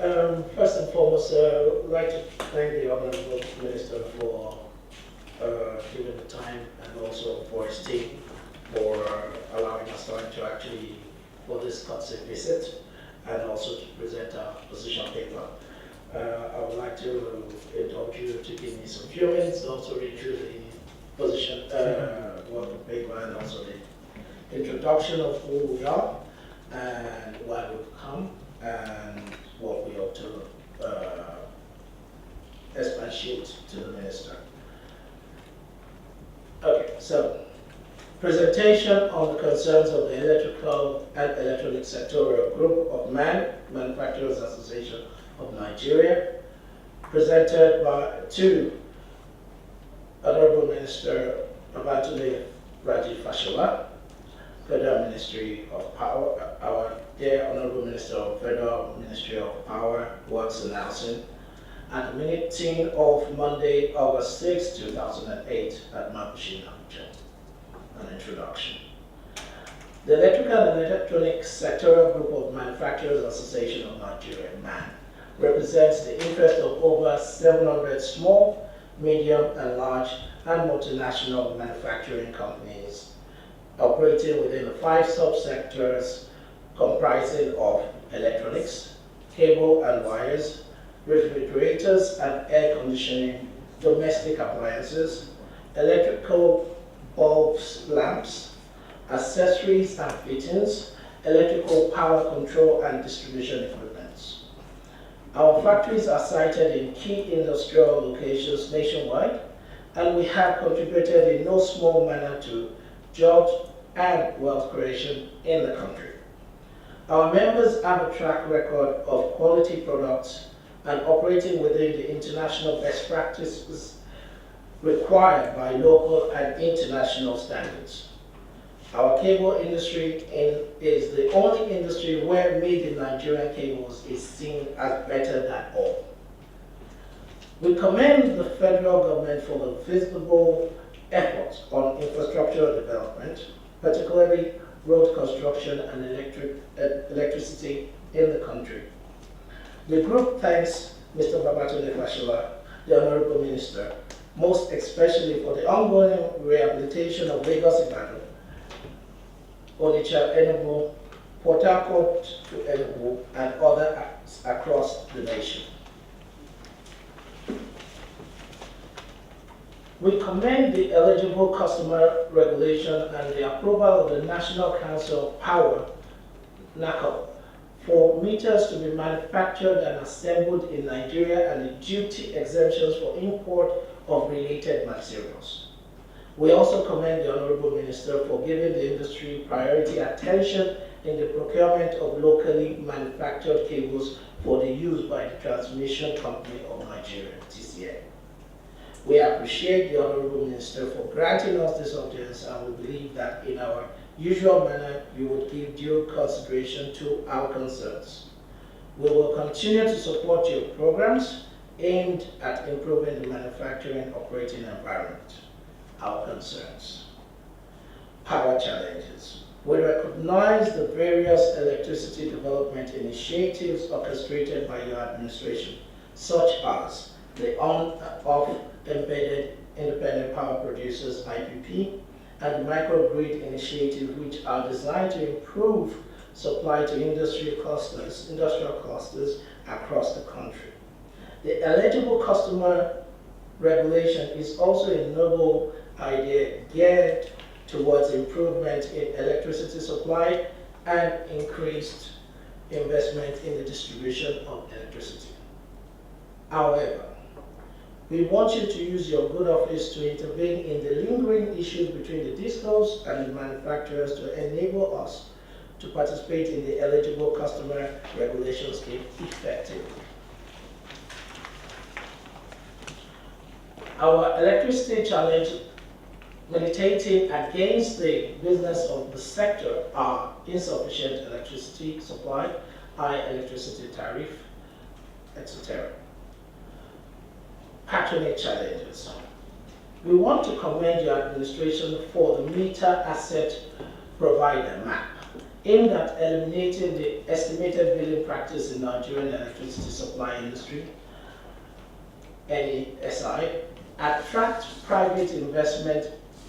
First and foremost, I'd like to thank the Honourable Minister for giving the time and also for his team for allowing us time to actually, for this courtesy visit and also to present our position paper. I would like to indulge you to give me some few minutes to also read through the position working paper and also the introduction of who we are and why we've come and what we ought to expatiate to the minister. Okay, so presentation on the concerns of the Electrical and Electronics Sectoral Group of Manufacturers Association of Nigeria, presented to Honorable Minister Babatunde Fashola, Federal Ministry of Power, our dear Honorable Minister of Federal Ministry of Power, Works and Housing, at the meeting of Monday, August 6, 2008 at Mabushi, Abuja. An introduction. The Electrical and Electronics Sectoral Group of Manufacturers Association of Nigeria, MAN, represents the interest of over 700 small, medium, and large and multinational manufacturing companies operating within the 5 subsectors comprising of electronics, cable and wires, refrigerators and air conditioning, domestic appliances, electrical bulbs, lamps, accessories and fittings, electrical power control and distribution equipment. Our factories are sited in key industrial locations nationwide, and we have contributed in no small manner to jobs and wealth creation in the country. Our members have a track record of quality products and operating within the international best practices required by local and international standards. Our cable industry is the only industry where made in Nigerian cables is seen as better than all. We commend the federal government for the visible efforts on infrastructural development, particularly road construction and electricity in the country. The group thanks Mr. Babatunde Fashola, the Honourable Minister, most especially for the ongoing rehabilitation of Lagos-Ibadan, Onitsha, Enugu, Port Harcourt to Enugu, and other acts across the nation. We commend the eligible customer regulation and the approval of the National Council of Power, NACO, for meters to be manufactured and assembled in Nigeria and the duty exemptions for import of related materials. We also commend the Honourable Minister for giving the industry priority attention in the procurement of locally manufactured cables for the use by the Transmission Company of Nigeria, TCN. We appreciate the Honourable Minister for granting us this audience, and we believe that in our usual manner you would give due consideration to our concerns. We will continue to support your programs aimed at improving the manufacturing operating environment. Our concerns. Power challenges. We recognize the various electricity development initiatives orchestrated by your administration, such as the on-off embedded independent power producers IPP and the microgrid initiative, which are designed to improve supply to industrial clusters across the country. The eligible customer regulation is also a noble idea geared towards improvement in electricity supply and increased investment in the distribution of electricity. However, we want you to use your good office to intervene in the lingering issues between the DISCOs and the manufacturers to enable us to participate in the eligible customer regulation scheme effectively. Our electricity challenge militating against the business of the sector are insufficient electricity supply, high electricity tariff, etc. Patronage challenges. We want to commend your administration for the meter asset provider map, aimed at eliminating the estimated billing practice in Nigerian electricity supply industry, NESI, attract private investment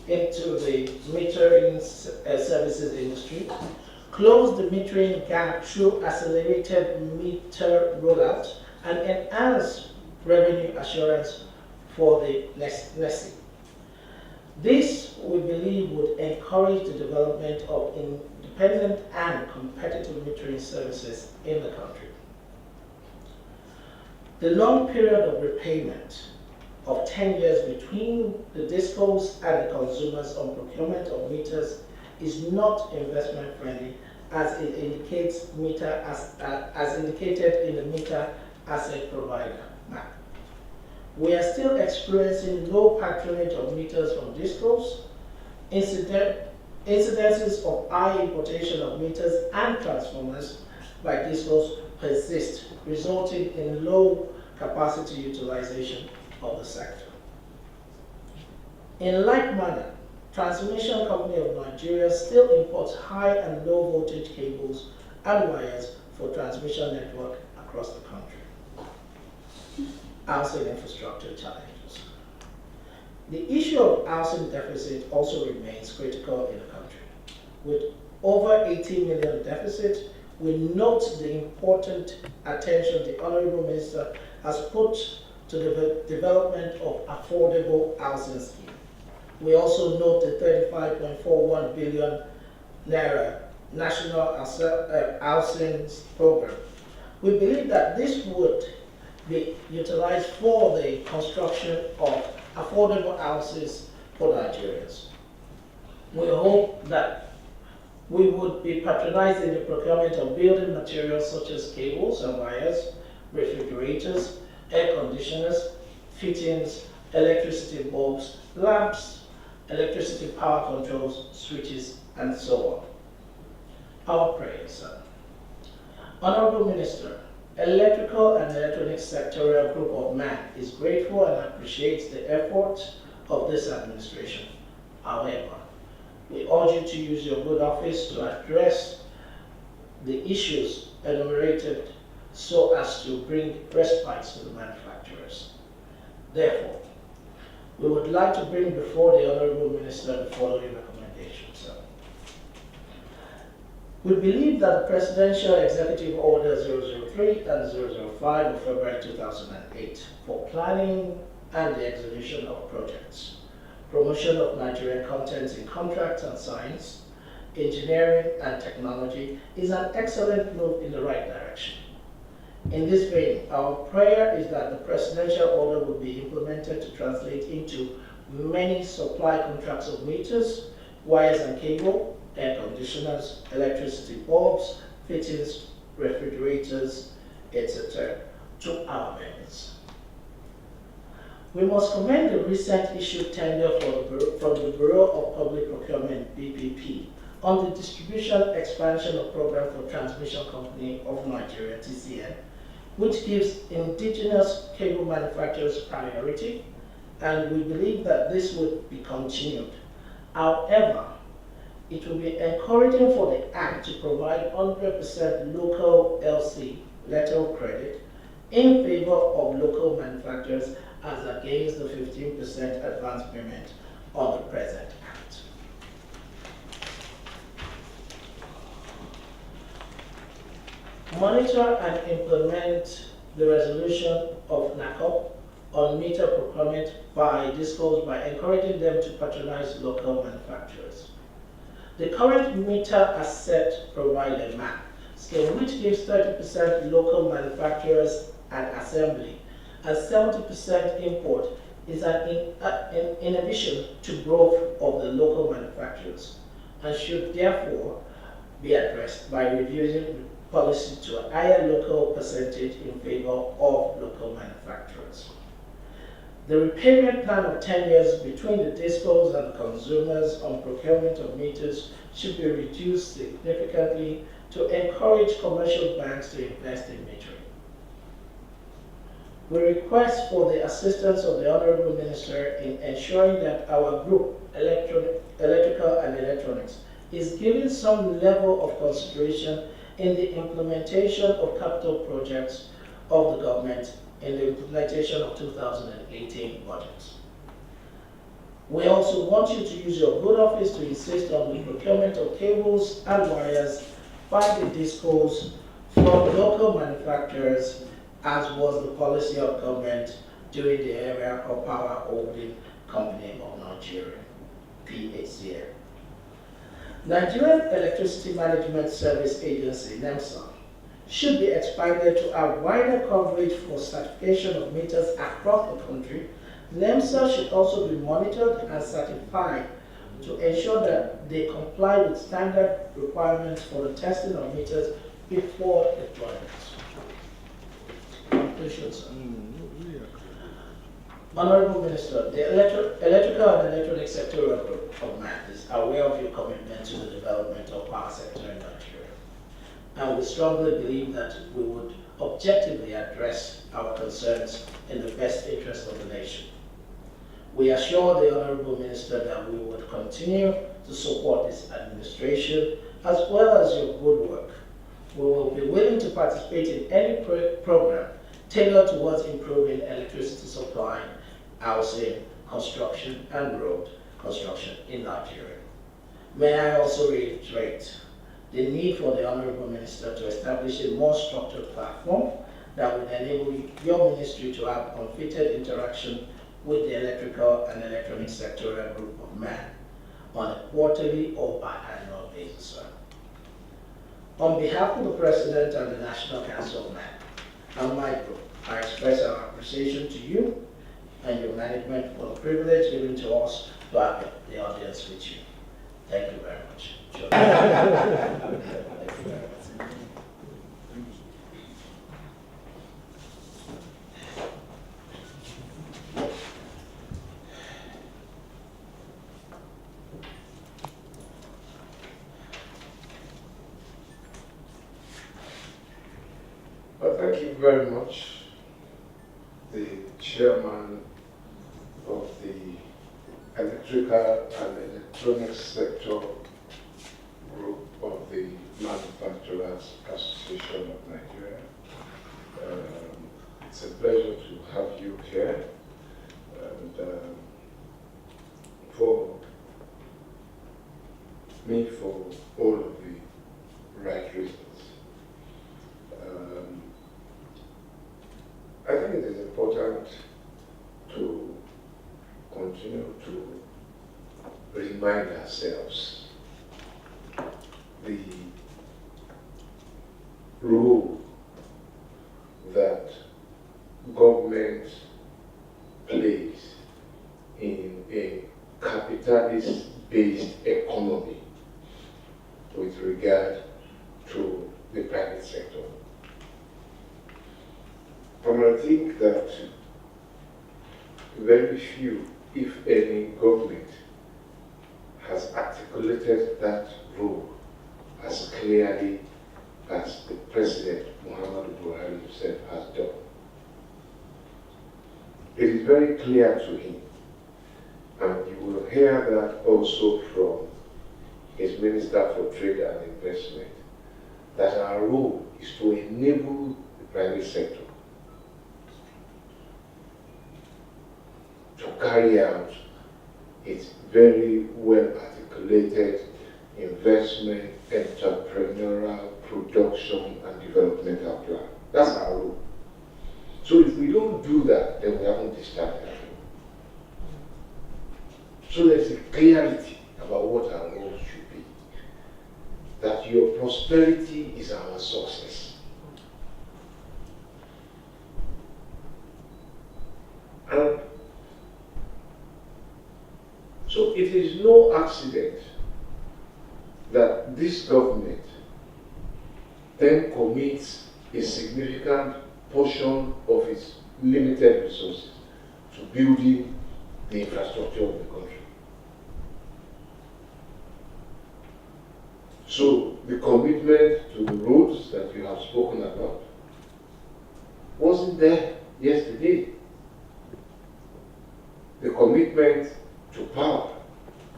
into the metering services industry, close the metering gap through accelerated meter rollout, and enhance revenue assurance for the NESI. This, we believe, would encourage the development of independent and competitive metering services in the country. The long period of repayment of 10 years between the DISCOs and the consumers on procurement of meters is not investment friendly, as it indicates as indicated in the Meter Asset Provider map. We are still experiencing low patronage of meters from DISCOs. Incidences of high importation of meters and transformers by DISCOs persist, resulting in low capacity utilization of the sector. In like manner, Transmission Company of Nigeria still imports high and low voltage cables and wires for transmission network across the country. Housing infrastructure challenges. The issue of housing deficit also remains critical in the country. With over 18 million deficit, we note the important attention the Honorable Minister has put to the development of affordable housing scheme. We also note the 35.41 billion naira National Housing Program. We believe that this would be utilized for the construction of affordable houses for Nigerians. We hope that we would be patronizing the procurement of building materials such as cables and wires, refrigerators, air conditioners, fittings, electricity bulbs, lamps, electricity power controls, switches, and so on. Our prayers, sir. Honorable Minister, Electrical and Electronics Sectoral Group of MAN is grateful and appreciates the efforts of this administration. However, we urge you to use your good office to address the issues enumerated so as to bring respite to the manufacturers. Therefore, we would like to bring before the Honorable Minister the following recommendations. Sir. We believe that the Presidential Executive Order 003 and 005 of February 2008 for planning and the execution of projects, promotion of Nigerian content in contracts and science, engineering and technology is an excellent move in the right direction. In this vein, our prayer is that the presidential order will be implemented to translate into many supply contracts of meters, wires and cable, air conditioners, electricity bulbs, fittings, refrigerators, etc. to our members. We must commend the recent issued tender from the Bureau of Public Procurement, BPP, on the distribution expansion of program for Transmission Company of Nigeria, TCN, which gives indigenous cable manufacturers priority, and we believe that this would be continued. However, it will be encouraging for the Act to provide 100% local LC, letter of credit, in favor of local manufacturers as against the 15% advance payment on the present Act. Monitor and implement the resolution of NACOP on meter procurement by DISCOs by encouraging them to patronize local manufacturers. The current Meter Asset Provider map scheme, which gives 30% local manufacturers and assembly and 70% import, is an inhibition to growth of the local manufacturers and should therefore be addressed by reviewing policy to a higher local percentage in favor of local manufacturers. The repayment plan of 10 years between the DISCOs and the consumers on procurement of meters should be reduced significantly to encourage commercial banks to invest in metering. We request for the assistance of the Honorable Minister in ensuring that our group, Electrical and Electronics, is given some level of consideration in the implementation of capital projects of the government in the implementation of 2018 budgets. We also want you to use your good office to insist on the procurement of cables and wires by the discos from local manufacturers, as was the policy of government during the era of Power Holding Company of Nigeria, PHCN. Nigerian Electricity Management Service Agency, NEMSA, should be expanded to have wider coverage for certification of meters across the country. NEMSA should also be monitored and certified to ensure that they comply with standard requirements for the testing of meters before deployment. Conclusion, sir. Honorable Minister, the Electrical and Electronics Sectoral Group of MAN is aware of your commitment to the development of power sector in Nigeria, and we strongly believe that we would objectively address our concerns in the best interest of the nation. We assure the Honorable Minister that we would continue to support this administration as well as your good work. We will be willing to participate in any program tailored towards improving electricity supply, housing, construction, and road construction in Nigeria. May I also reiterate the need for the Honorable Minister to establish a more structured platform that would enable your ministry to have unfettered interaction with the Electrical and Electronics Sectoral Group of MAN on a quarterly or biannual basis, sir. On behalf of the President and the National Council of MAN and my group, I express our appreciation to you and your management for the privilege given to us to have the audience with you. Thank you very much. Sure. Thank you very much. Well, thank you very much, the chairman of the Electrical and Electronics Sectoral Group of the Manufacturers Association of Nigeria. It's a pleasure to have you here, and for me, for all of the right reasons. I think it is important to continue to remind ourselves the role that government plays in a capitalist-based economy with regard to the private sector. And I think that very few, if any, government has articulated that role as clearly as the President, Muhammadu Buhari himself, has done. It is very clear to him, and you will hear that also from his Minister for Trade and Investment, that our role is to enable the private sector to carry out its very well articulated investment, entrepreneurial, production, and developmental plan. That's our role. So if we don't do that, then we haven't started. So there's a clarity about what our role should be. That your prosperity is our success. And so it is no accident that this government then commits a significant portion of its limited resources to building the infrastructure of the country. So the commitment to the roads that you have spoken about wasn't there yesterday. The commitment to power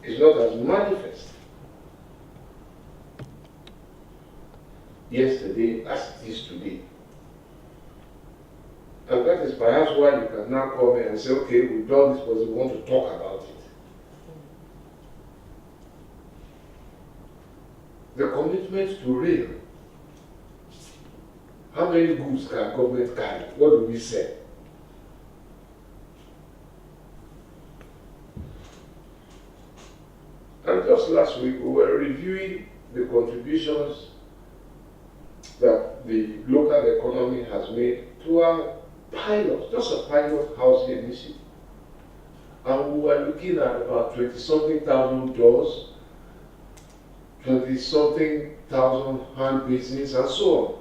is not as manifest yesterday as it is today. And that is perhaps why you can now come here and say, okay, we've done this because we want to talk about it. The commitment to rail. How many goods can government carry? What do we say? And just last week, we were reviewing the contributions that the local economy has made to our pilot, just a pilot housing initiative. And we were looking at about 20-something thousand doors, 20-something thousand hand basins, and so on.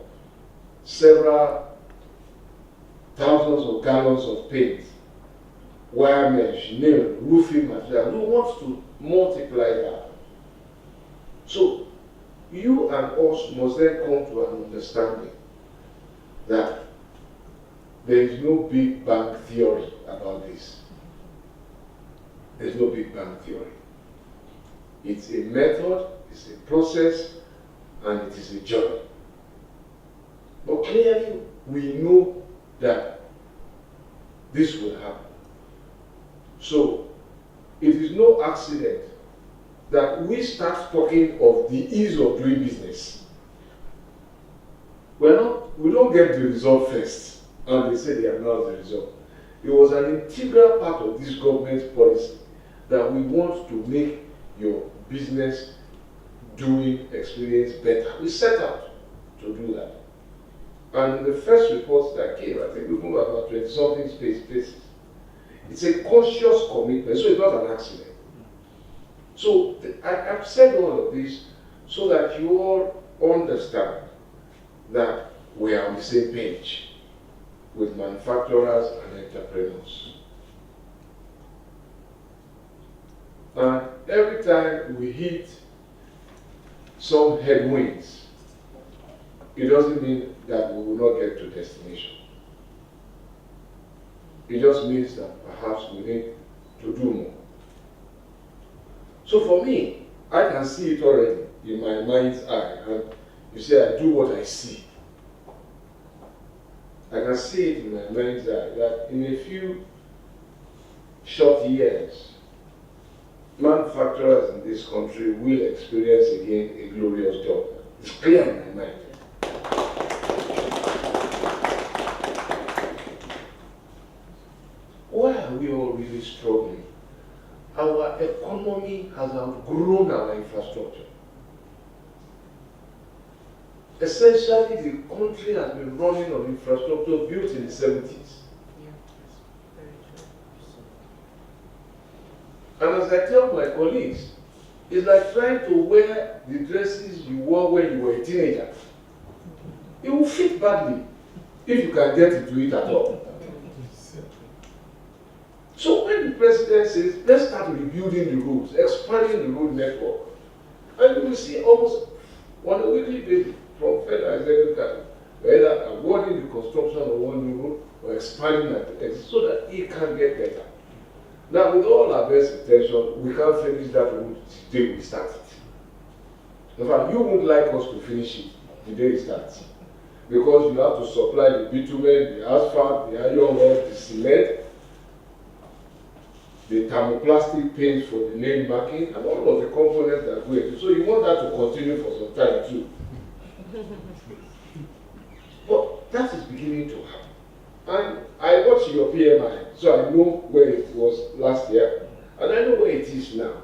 Several thousands of gallons of paint, wire mesh, nail, roofing material. We want to multiply that. So you and us must then come to an understanding that there is no Big Bang theory about this. There's no Big Bang theory. It's a method, it's a process, and it is a journey. But clearly, we know that this will happen. So, it is no accident that we start talking of the ease of doing business. We don't get the result first, and they say they announce the result. It was an integral part of this government's policy that we want to make your business doing experience better. We set out to do that. And the first reports that came, I think we moved about 20-something spaces. It's a conscious commitment, so it's not an accident. So I've said all of this so that you all understand that we are on the same page with manufacturers and entrepreneurs. And every time we hit some headwinds, it doesn't mean that we will not get to destination. It just means that perhaps we need to do more. So for me, I can see it already in my mind's eye. And you say, I do what I see. I can see it in my mind's eye that in a few short years, manufacturers in this country will experience again a glorious job. It's clear in my mind. Why are we all really struggling? Our economy has outgrown our infrastructure. Essentially, the country has been running on infrastructure built in the 70s. And as I tell my colleagues, it's like trying to wear the dresses you wore when you were a teenager. It will fit badly if you can get into it at all. So when the president says, let's start rebuilding the roads, expanding the road network, and you will see almost on a weekly basis from federal executive, whether awarding the construction of one new road or expanding it so that it can get better. Now, with all our best intention, we can't finish that road the day we start it. In fact, you would like us to finish it the day it starts, because you have to supply the bitumen, the asphalt, the iron rod, the cement, the thermoplastic paint for the name marking, and all of the components that go into. So you want that to continue for some time too. But that is beginning to happen. And I watch your PMI, so I know where it was last year, and I know where it is now.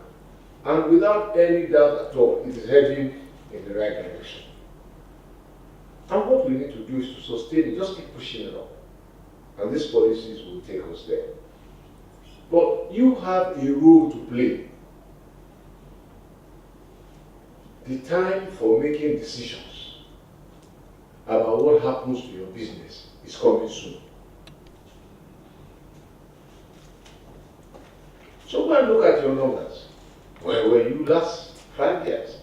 And without any doubt at all, it is heading in the right direction. And what we need to do is to sustain it, just keep pushing it up. And these policies will take us there. But you have a role to play. The time for making decisions about what happens to your business is coming soon. So go and look at your numbers. Where were you last 5 years?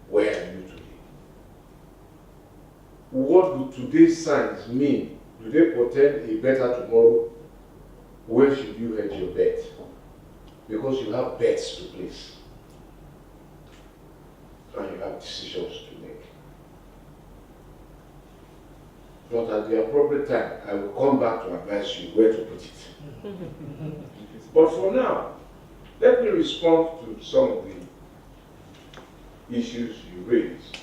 Where are you today? What do today's signs mean? Do they portend a better tomorrow? Where should you hedge your bet? Because you have bets to place. And you have decisions to make. But at the appropriate time, I will come back to advise you where to put it. But for now, let me respond to some of the issues you raised.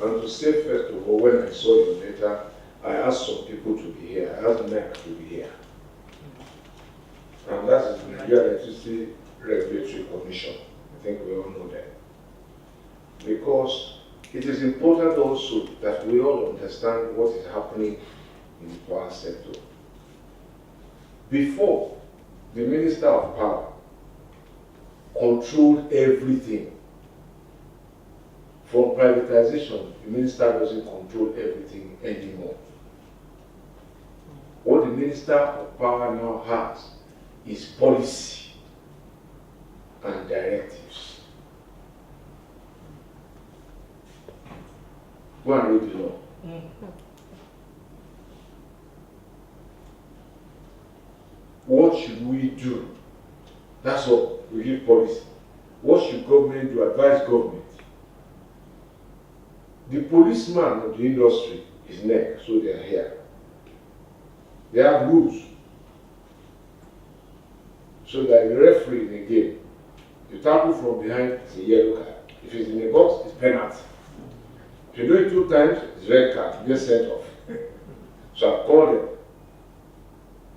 And to say, first of all, when I saw your letter, I asked some people to be here. I asked NEC to be here. And that is the Nigeria Electricity Regulatory Commission. I think we all know that. Because it is important also that we all understand what is happening in the power sector. Before, the Minister of Power controlled everything. From privatization, the minister doesn't control everything anymore. What the Minister of Power now has is policy and directives. Go and read the law. What should we do? That's all. We give policy. What should government do? Advise government. The policeman of the industry is NEC, so they are here. They have rules. So that the referee in a game, you tackle from behind, it's a yellow card. If it's in a box, it's penalty. If you do it 2 times, it's red card, you get sent off. So I've called them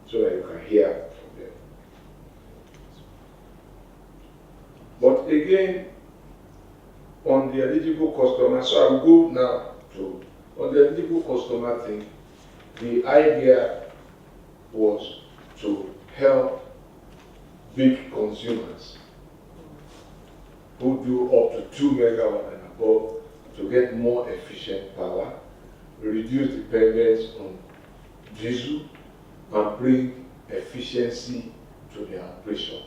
so that you can hear from them. But again, on the eligible customer, so I'll go now to, on the eligible customer thing, the idea was to help big consumers who do up to 2 megawatt and above to get more efficient power, reduce dependence on diesel, and bring efficiency to their operation.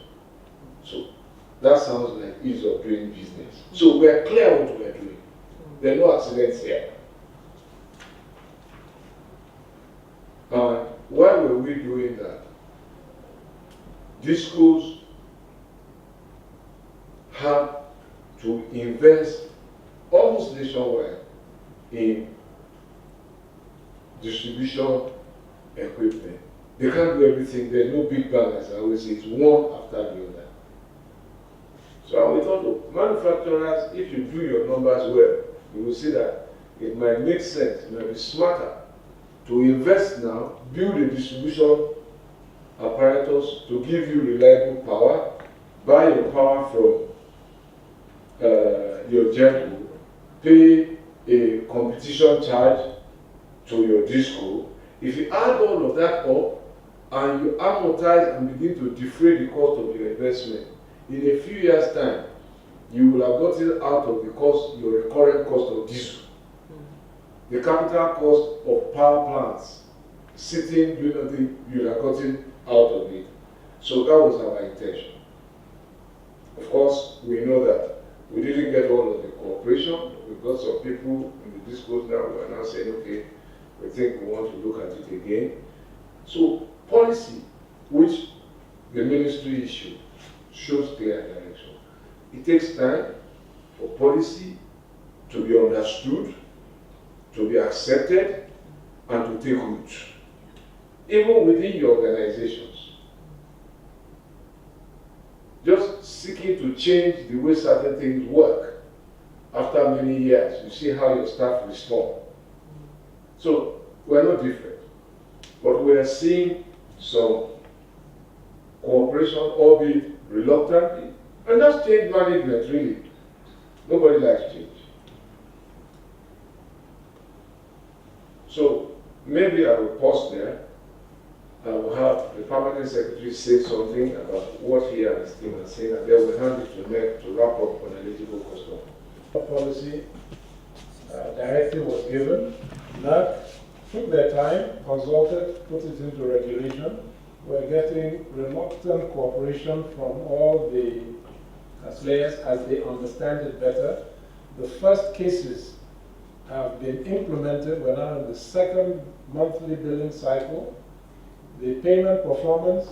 So that sounds like ease of doing business. So we're clear what we're doing. There are no accidents here. Why were we doing that? These schools have to invest almost nationwide in distribution equipment. They can't do everything. There's no big bang, as I always say. It's one after the other. So we thought of manufacturers, if you do your numbers well, you will see that it might make sense, it might be smarter to invest now, build a distribution apparatus to give you reliable power, buy your power from your genco, pay a competition charge to your disco. If you add all of that up and you amortize and begin to defray the cost of your investment, in a few years' time, you will have gotten out of the cost, your recurrent cost of diesel. The capital cost of power plants, sitting, doing nothing, you have gotten out of it. So that was our intention. Of course, we know that we didn't get all of the cooperation. We've got some people in the discourse now who are now saying, okay, we think we want to look at it again. So policy, which the ministry issued, shows clear direction. It takes time for policy to be understood, to be accepted, and to take root. Even within your organizations. Just seeking to change the way certain things work. After many years, you see how your staff respond. So, we're not different. But we are seeing some cooperation, albeit reluctantly, and that's change management, really. Nobody likes change. So maybe I will pause there. I will have the permanent secretary say something about what he and his team are saying, and then we'll hand it to Meg to wrap up on eligible customer. Policy directive was given. NEC took their time, consulted, put it into regulation. We're getting reluctant cooperation from all the players as they understand it better. The first cases have been implemented. We're now in the second monthly billing cycle. The payment performance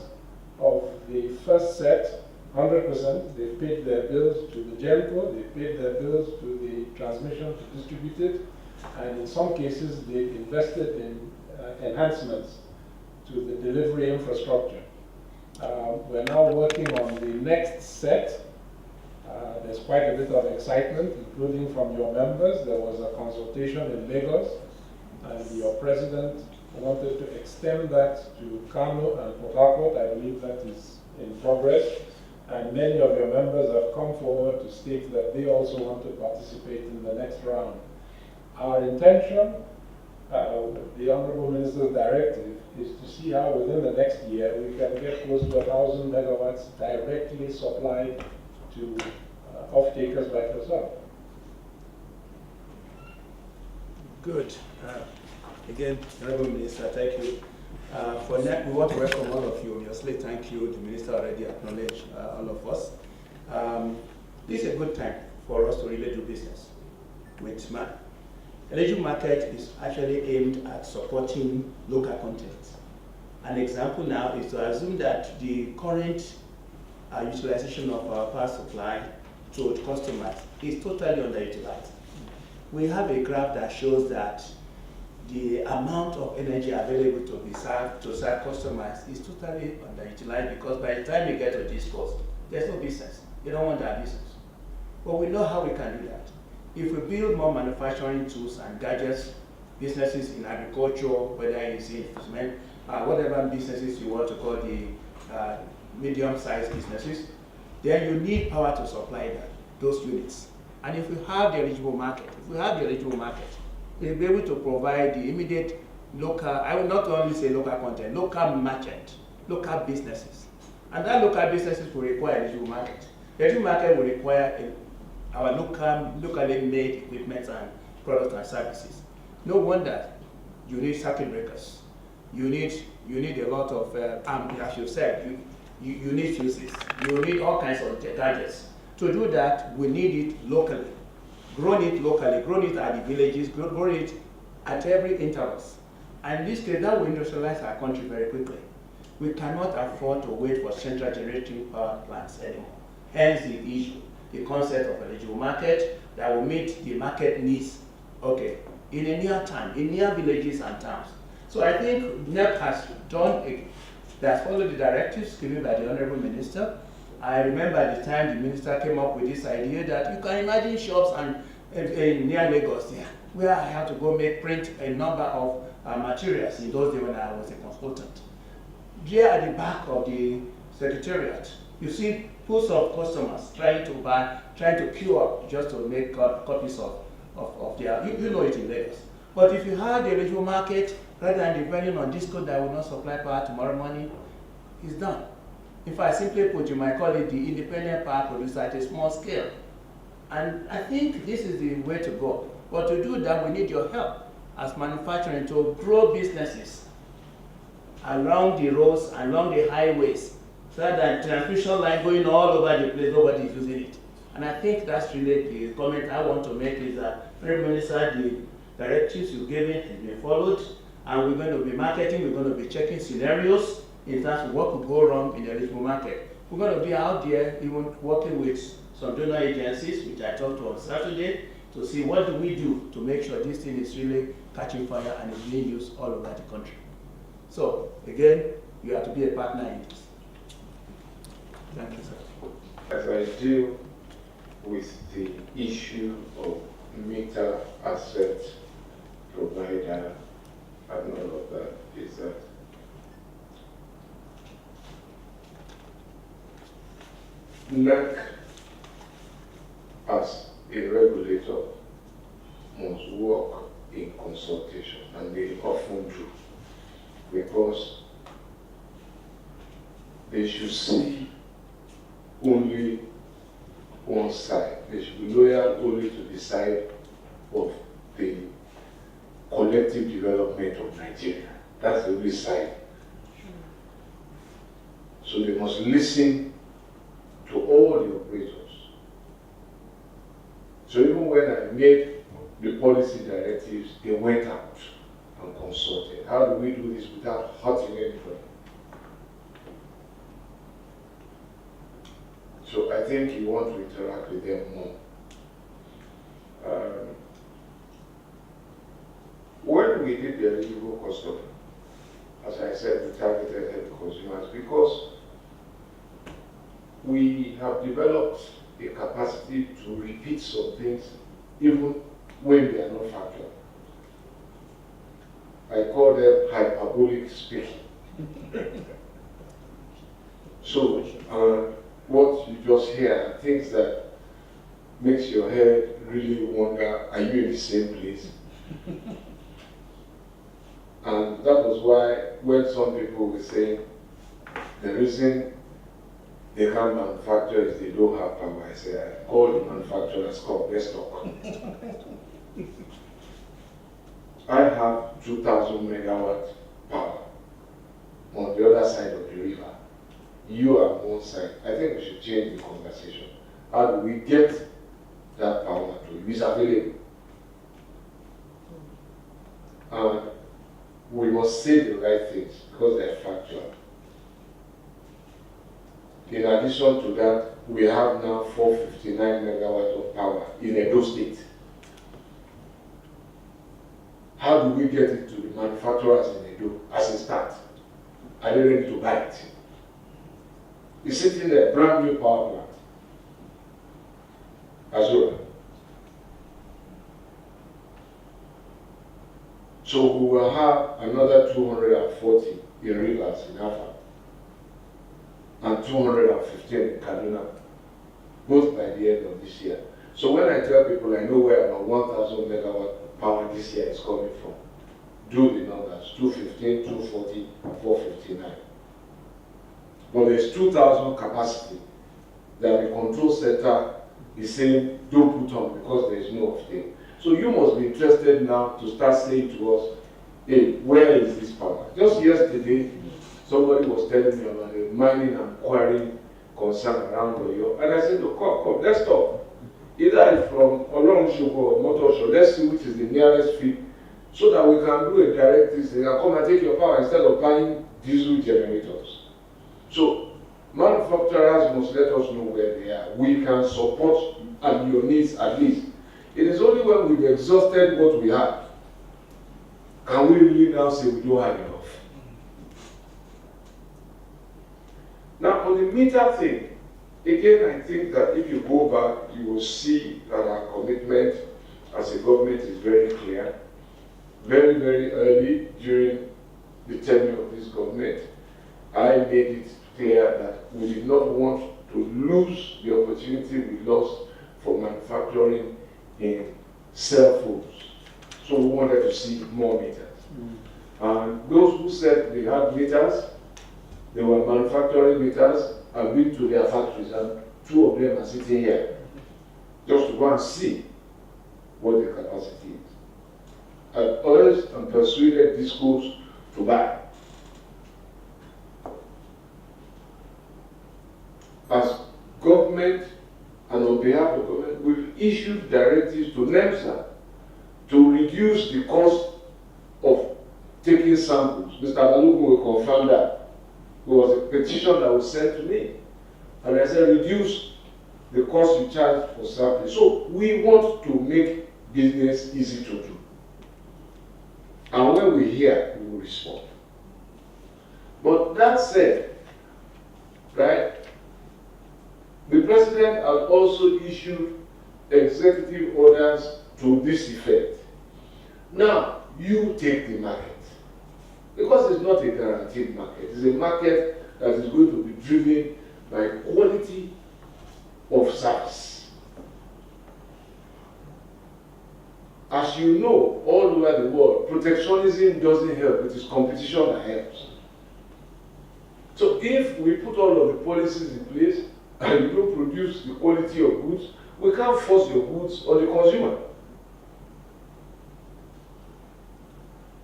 of the first set, 100%, they paid their bills to the genco, they paid their bills to the transmission to distribute it. And in some cases, they invested in enhancements to the delivery infrastructure. We're now working on the next set. There's quite a bit of excitement, including from your members. There was a consultation in Lagos, and your president wanted to extend that to Kano and Port Harcourt. I believe that is in progress. And many of your members have come forward to state that they also want to participate in the next round. Our intention, the Honorable Minister's directive, is to see how within the next year we can get close to 1,000 megawatts directly supplied to off-takers like yourself. Good. Again, Honorable Minister, thank you. For that, we want to welcome all of you. Obviously, thank you. The Minister already acknowledged all of us. This is a good time for us to really do business with MAN. Eligible market is actually aimed at supporting local content. An example now is to assume that the current utilization of our power supply to customers is totally underutilized. We have a graph that shows that the amount of energy available to serve customers is totally underutilized, because by the time you get to this cost, there's no business. You don't want that business. But we know how we can do that. If we build more manufacturing tools and gadgets, businesses in agriculture, whether it's in cement, whatever businesses you want to call the medium-sized businesses, then you need power to supply those units. And if we have the eligible market, we'll be able to provide the immediate local, I will not only say local content, local merchant, local businesses. And that local businesses will require eligible market. The eligible market will require our locally made equipment and products and services. No wonder you need circuit breakers. You need a lot of, as you said, you need fuses. You need all kinds of gadgets. To do that, we need it locally. Grown it locally, grown it at the villages, grown it at every intervals. And in this case, that will industrialize our country very quickly. We cannot afford to wait for central generating power plants anymore. Hence the issue, the concept of eligible market that will meet the market needs, okay, in a near time, in near villages and towns. So I think NEP has followed the directives given by the Honorable Minister. I remember at the time the minister came up with this idea that you can imagine shops near Lagos, where I had to go print a number of materials in those days when I was a consultant. Here at the back of the secretariat, you see pools of customers trying to queue up just to make copies of their, you know it in Lagos. But if you have the eligible market, rather than depending on this code that will not supply power tomorrow morning, it's done. In fact, simply put, you might call it the independent power producer at a small scale. And I think this is the way to go. But to do that, we need your help as manufacturing to grow businesses along the roads, along the highways, so that transmission line going all over the place, nobody is using it. And I think that's really the comment I want to make is that, Prime Minister, the directives you've given has been followed, and we're going to be marketing, we're going to be checking scenarios in terms of what could go wrong in the eligible market. We're going to be out there even working with some donor agencies, which I talked to on Saturday, to see what do we do to make sure this thing is really catching fire and is being used all over the country. So, again, you have to be a partner in this. Thank you, sir. As I deal with the issue of meter asset provider and all of that, is that NEC as a regulator must work in consultation, and they often do, because they should see only one side. They should be loyal only to the side of the collective development of Nigeria. That's the only side. So they must listen to all the operators. So even when I made the policy directives, they went out and consulted. How do we do this without hurting anybody? So I think you want to interact with them more. we did the eligible customer, as I said, we targeted heavy consumers because we have developed a capacity to repeat some things even when they are not factual. I call them hyperbolic speaking. So, what you just hear are things that makes your head really wonder, are you in the same place? And that was why when some people were saying the reason they can't manufacture is they don't have power, I say, I call the manufacturers, come, let's talk. I have 2,000 megawatt power on the other side of the river. You are on one side. I think we should change the conversation. How do we get that power to you? It's available. And we must say the right things because they're factual. In addition to that, we have now 459 megawatts of power in Edo State. How do we get it to the manufacturers in Edo as a start? Are they ready to buy it? It's sitting there, brand new power plant. Azura. So we will have another 240 in Rivers in Alpha and 215 in Kaduna, both by the end of this year. So when I tell people I know where about 1,000 megawatt power this year is coming from, do the numbers, 215, 240, and 459. But there's 2,000 capacity that the control center is saying don't put on because there is no offtake. So you must be interested now to start saying to us, hey, where is this power? Just yesterday, somebody was telling me about the mining and quarrying concern around Oyo, and I said, oh, come, let's talk. Either from Olorunshoko or Motosho, let's see which is the nearest field, so that we can do a direct thing and come and take your power instead of buying diesel generators. So manufacturers must let us know where they are. We can support and your needs at least. It is only when we've exhausted what we have can we really now say we don't have enough. Now on the meter thing, again I think that if you go back, you will see that our commitment as a government is very clear. Very, very early during the tenure of this government, I made it clear that we did not want to lose the opportunity we lost for manufacturing in cell phones. So we wanted to see more meters. And those who said they had meters, they were manufacturing meters, I've been to their factories and 2 of them are sitting here just to go and see what the capacity is. I urged and persuaded these schools to buy. As government and on behalf of government, we've issued directives to NEMSA to reduce the cost of taking samples. Mr. Balogun will confirm that. There was a petition that was sent to me. And I said, reduce the cost you charge for sampling. So we want to make business easy to do. And when we hear, we will respond. But that said, right, the president has also issued executive orders to this effect. Now, you take the market. Because it's not a guaranteed market. It's a market that is going to be driven by quality of service. As you know, all over the world, protectionism doesn't help, it is competition that helps. So if we put all of the policies in place and you don't produce the quality of goods, we can't force your goods on the consumer.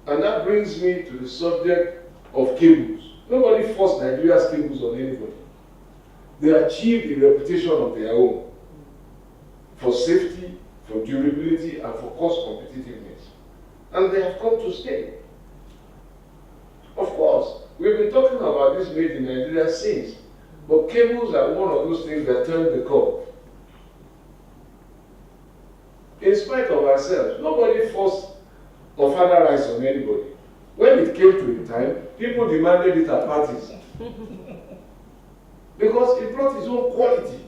And that brings me to the subject of cables. Nobody forced Nigeria's cables on anybody. They achieved a reputation of their own for safety, for durability, and for cost competitiveness. And they have come to stay. Of course, we've been talking about this made in Nigeria since, but cables are one of those things that turn the curve. In spite of ourselves, nobody forced or father rights on anybody. When it came to the time, people demanded it at parties. Because it brought its own quality.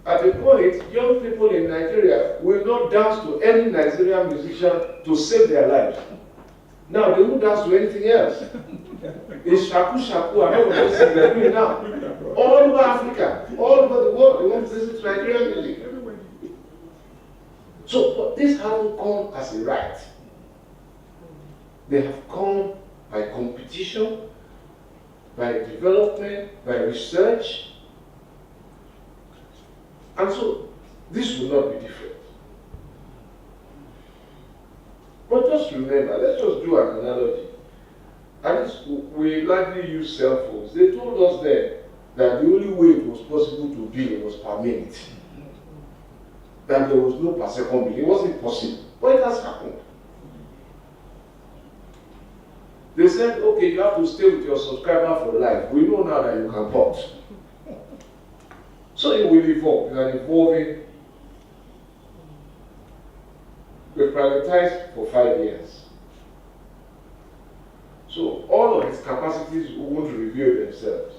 At a point, young people in Nigeria will not dance to any Nigerian musician to save their lives. Now they won't dance to anything else. It's shaku shaku, I don't know what they're doing now. All over Africa, all over the world, they want to listen to Nigerian music. So, but this hasn't come as a right. They have come by competition, by development, by research. And so, this will not be different. But just remember, let's just do an analogy. At least we likely use cell phones. They told us then that the only way it was possible to bill was per minute. That there was no per second bill. It wasn't possible. But it has happened. They said, okay, you have to stay with your subscriber for life. We know now that you can port. So it will evolve. It's an evolving. We privatized for 5 years. So all of its capacities won't reveal themselves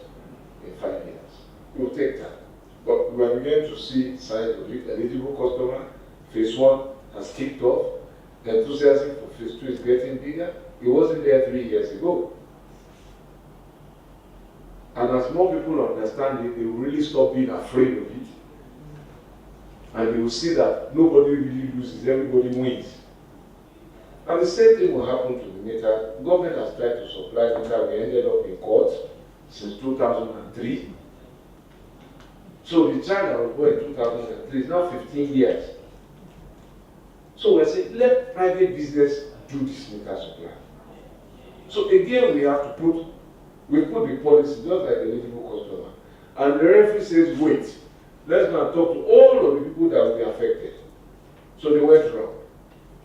in 5 years. It will take time. But we are beginning to see signs of it. Eligible customer, phase 1 has kicked off. The enthusiasm for phase 2 is getting bigger. It wasn't there 3 years ago. And as more people understand it, they will really stop being afraid of it. And they will see that nobody really loses, everybody wins. And the same thing will happen to the meter. Government has tried to supply meter. We ended up in court since 2003. So the child that was born in 2003 is now 15 years. So we're saying, let private business do this meter supply. So again, we have to put the policy just like the eligible customer. And the referee says, wait, let's go and talk to all of the people that will be affected. So they went wrong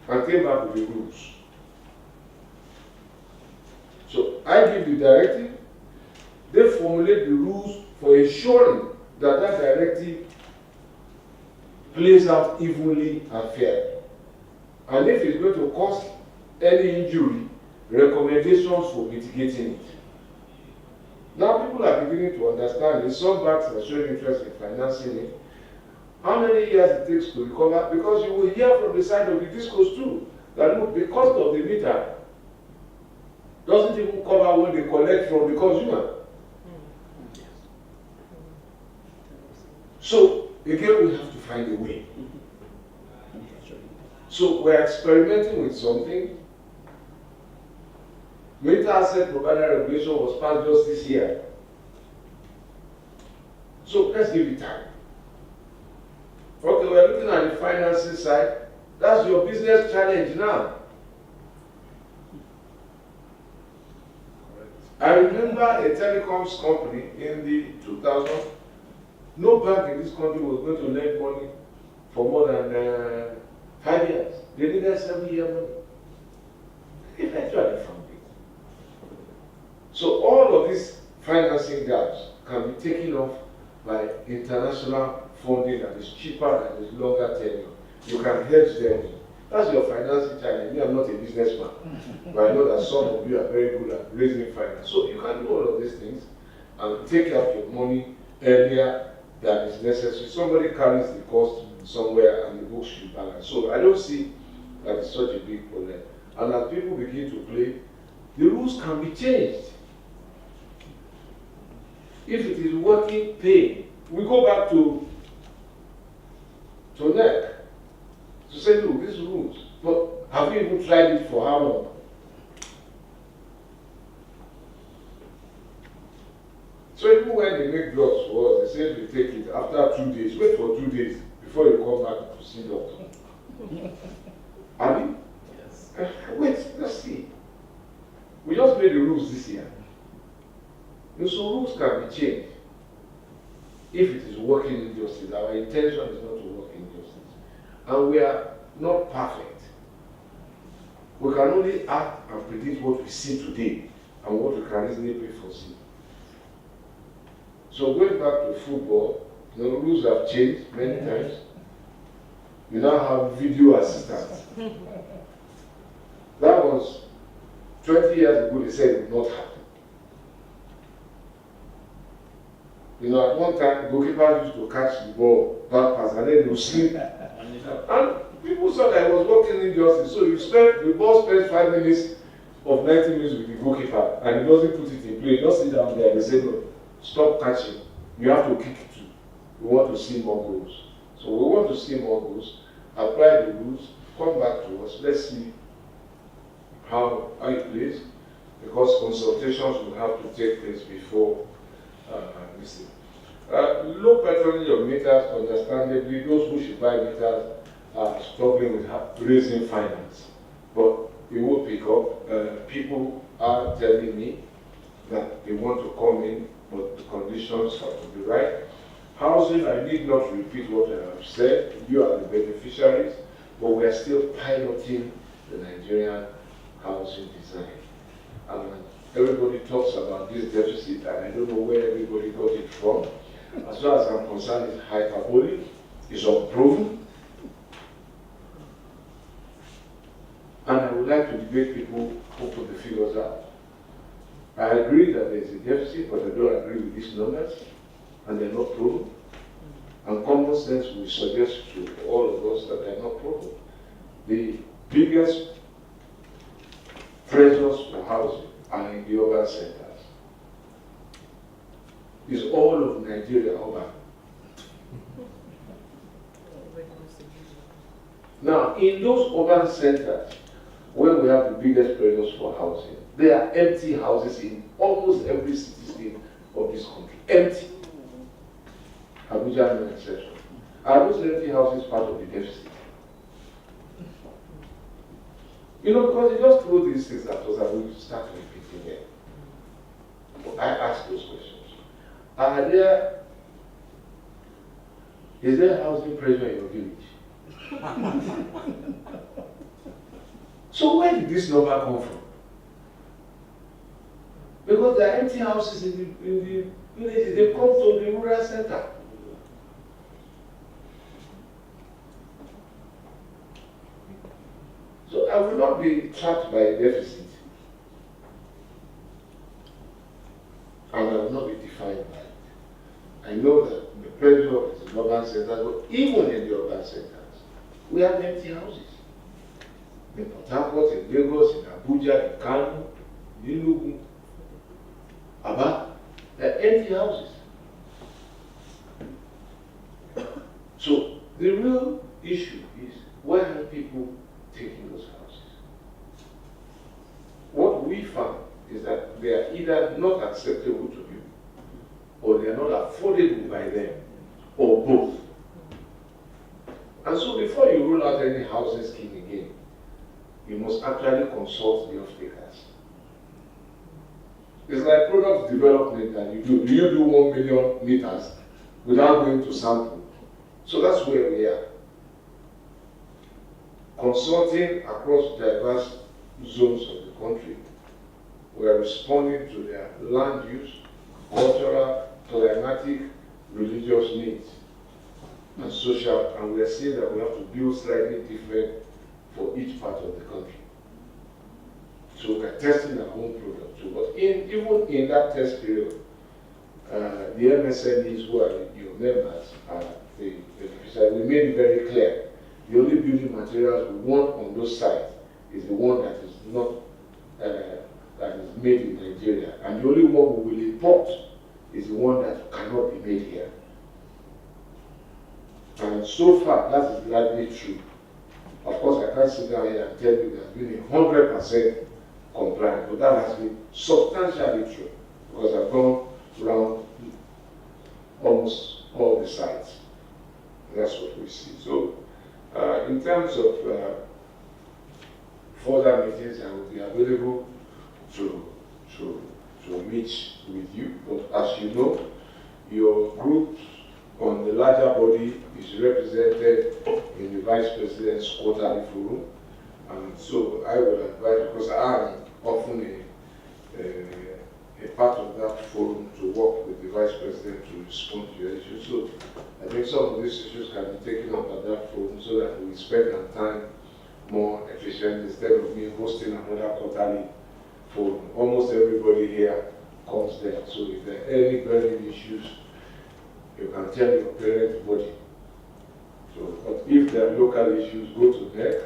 and came back with the rules. So I give the directive, they formulate the rules for ensuring that that directive plays out evenly and fairly. And if it's going to cause any injury, recommendations for mitigating it. Now people are beginning to understand it. Some banks are showing interest in financing it. How many years it takes to recover? Because you will hear from the side of the discos too, that look, the cost of the meter doesn't even cover what they collect from the consumer. So again, we have to find a way. So we're experimenting with something. Meter asset provider regulation was passed just this year. So let's give it time. Okay, we're looking at the financing side. That's your business challenge now. I remember a telecoms company in the 2000s. No bank in this country was going to lend money for more than 5 years. They needed 7-year money. Eventually found it. So all of these financing gaps can be taken off by international funding that is cheaper and is longer tenure. You can hedge them. That's your financing challenge. Me, I'm not a businessman, but I know that some of you are very good at raising finance. So you can do all of these things and take out your money earlier than is necessary. Somebody carries the cost somewhere and the books should balance. So I don't see that it's such a big problem. And as people begin to play, the rules can be changed. If it is working, pay. We go back to NEC to say, look, these rules, but have you even tried it for how long? So even when they make drugs for us, they say we take it after 2 days. Wait for 2 days before you come back to see doctor. Have you? Yes. Wait, let's see. We just made the rules this year. And so rules can be changed if it is working injustice. Our intention is not to work injustice. And we are not perfect. We can only act and predict what we see today and what we can reasonably foresee. So going back to football, the rules have changed many times. You now have video assistants. That was 20 years ago, they said it would not happen. You know, at one time, goalkeepers used to catch the ball, back pass, and then they would sleep. And people saw that I was working injustice. So the ball spends 5 minutes of 90 minutes with the goalkeeper, and he doesn't put it in play. Just sit down there. They say, no, stop catching. You have to kick it too. We want to see more goals. So we want to see more goals. Apply the rules. Come back to us. Let's see how it plays, because consultations will have to take place before this thing. Low patronage of meters, understandably, those who should buy meters are struggling with raising finance. But it will pick up. People are telling me that they want to come in, but the conditions have to be right. Housing, I need not repeat what I have said. You are the beneficiaries, but we are still piloting the Nigerian housing design. And everybody talks about this deficit, and I don't know where everybody got it from. As far as I'm concerned, it's hyperbolic, it's unproven. And I would like to debate people who put the figures out. I agree that there's a deficit, but I don't agree with these numbers, and they're not proven. And common sense will suggest to all of us that they're not proven. The biggest pressures for housing are in the urban centers. Is all of Nigeria urban? Now, in those urban centers, where we have the biggest pressures for housing, there are empty houses in almost every city-state of this country. Empty. Abuja, no exception. Are those empty houses part of the deficit? You know, because they just throw these things at us and we start repeating them. But I ask those questions. Is there housing pressure in your village? So where did this number come from? Because there are empty houses in the villages, they come to the rural center. So I will not be trapped by a deficit. And I will not be defined by it. I know that the pressure is in urban centers, but even in the urban centers, we have empty houses. In Port Harcourt, in Lagos, in Abuja, in Kano, in Enugu, Aba, they're empty houses. So the real issue is, why are people taking those houses? What we found is that they are either not acceptable to you, or they are not affordable by them, or both. And so before you roll out any housing scheme again, you must actually consult the off-takers. It's like product development that you do. Do you do 1 million meters without going to sample? So that's where we are. Consulting across diverse zones of the country, we are responding to their land use, cultural, climatic, religious needs, and social, and we are seeing that we have to build slightly different for each part of the country. So we are testing our own product too. But even in that test period, the MSMEs who are your members are the beneficiaries. We made it very clear. The only building materials we want on those sites is the one that is not that is made in Nigeria, and the only one we will import is the one that cannot be made here. And so far, that is largely true. Of course, I can't sit down here and tell you there's been 100% compliant, but that has been substantially true, because I've gone around almost all the sites. That's what we see. So, in terms of further meetings, I will be available to meet with you. But as you know, your group on the larger body is represented in the Vice President's quarterly forum. And so I will advise, because I am often a part of that forum, to work with the Vice President to respond to your issues. So I think some of these issues can be taken up at that forum so that we spend our time more efficient instead of me hosting another quarterly forum. Almost everybody here comes there, so if there are any burning issues, you can tell your parent body. So, but if there are local issues, go to NEC,